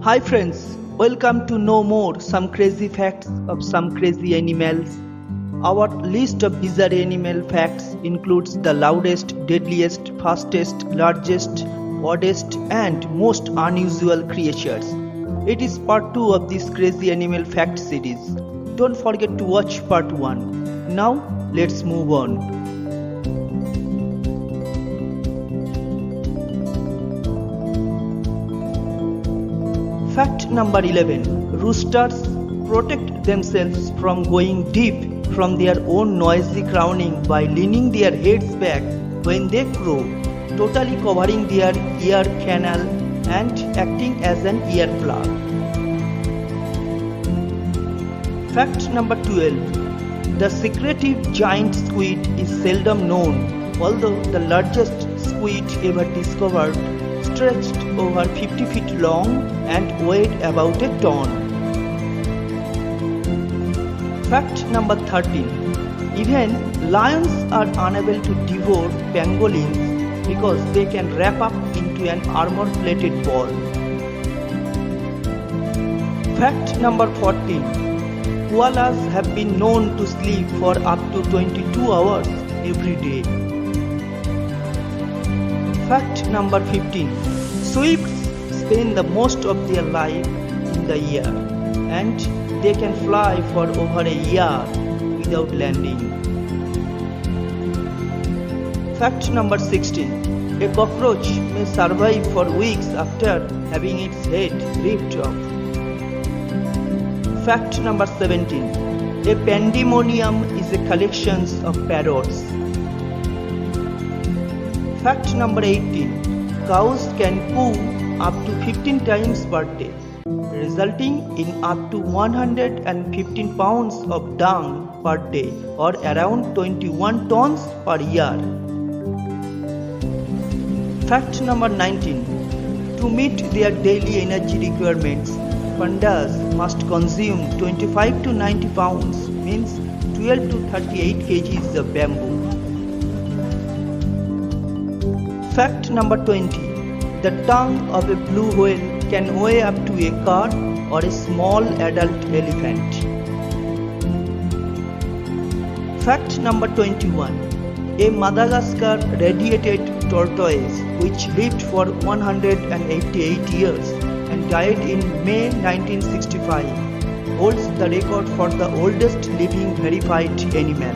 Hi friends, welcome to know more some crazy facts of some crazy animals. Our list of bizarre animal facts includes the loudest, deadliest, fastest, largest, oddest and most unusual creatures. It is part 2 of this crazy animal fact series. Don't forget to watch part 1. Now let's move on. Fact number 11. Roosters protect themselves from going deep from their own noisy crowing by leaning their heads back when they crow, totally covering their ear canal and acting as an earplug. Fact number 12. The secretive giant squid is seldom known, although the largest squid ever discovered stretched over 50 feet long and weighed about a ton. Fact number 13. Even lions are unable to devour pangolins because they can wrap up into an armor-plated ball. Fact number 14. Koalas have been known to sleep for up to 22 hours every day. Fact number 15. Swifts spend the most of their life in the air and they can fly for over a year without landing. Fact number 16. A cockroach may survive for weeks after having its head ripped off. Fact number 17. A pandemonium is a collection of parrots. Fact number 18. Cows can poo up to 15 times per day, resulting in up to 115 pounds of dung per day or around 21 tons per year. Fact number 19. To meet their daily energy requirements, Pandas must consume 25 to 90 pounds, means 12 to 38 kgs of bamboo. Fact number 20. The tongue of a blue whale can weigh up to a car or a small adult elephant. Fact number 21. A Madagascar radiated tortoise which lived for 188 years and died in May 1965 holds the record for the oldest living verified animal.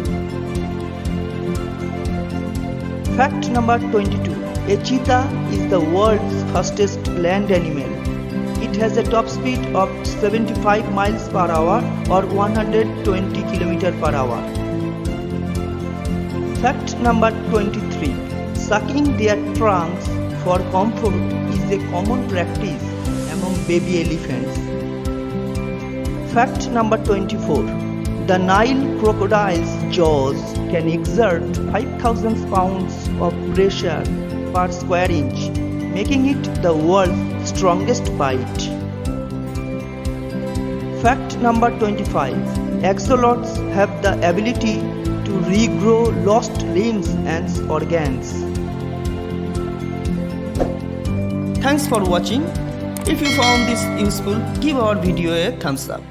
Fact number 22. A cheetah is the world's fastest land animal. It has a top speed of 75 miles per hour or 120 km per hour. Fact number 23. Sucking their trunks for comfort is a common practice among baby elephants. Fact number 24. The Nile Crocodile's jaws can exert 5,000 pounds of pressure per square inch, making it the world's strongest bite. Fact number 25. Axolotls have the ability to regrow lost limbs and organs. Thanks for watching. If you found this useful, give our video a thumbs up.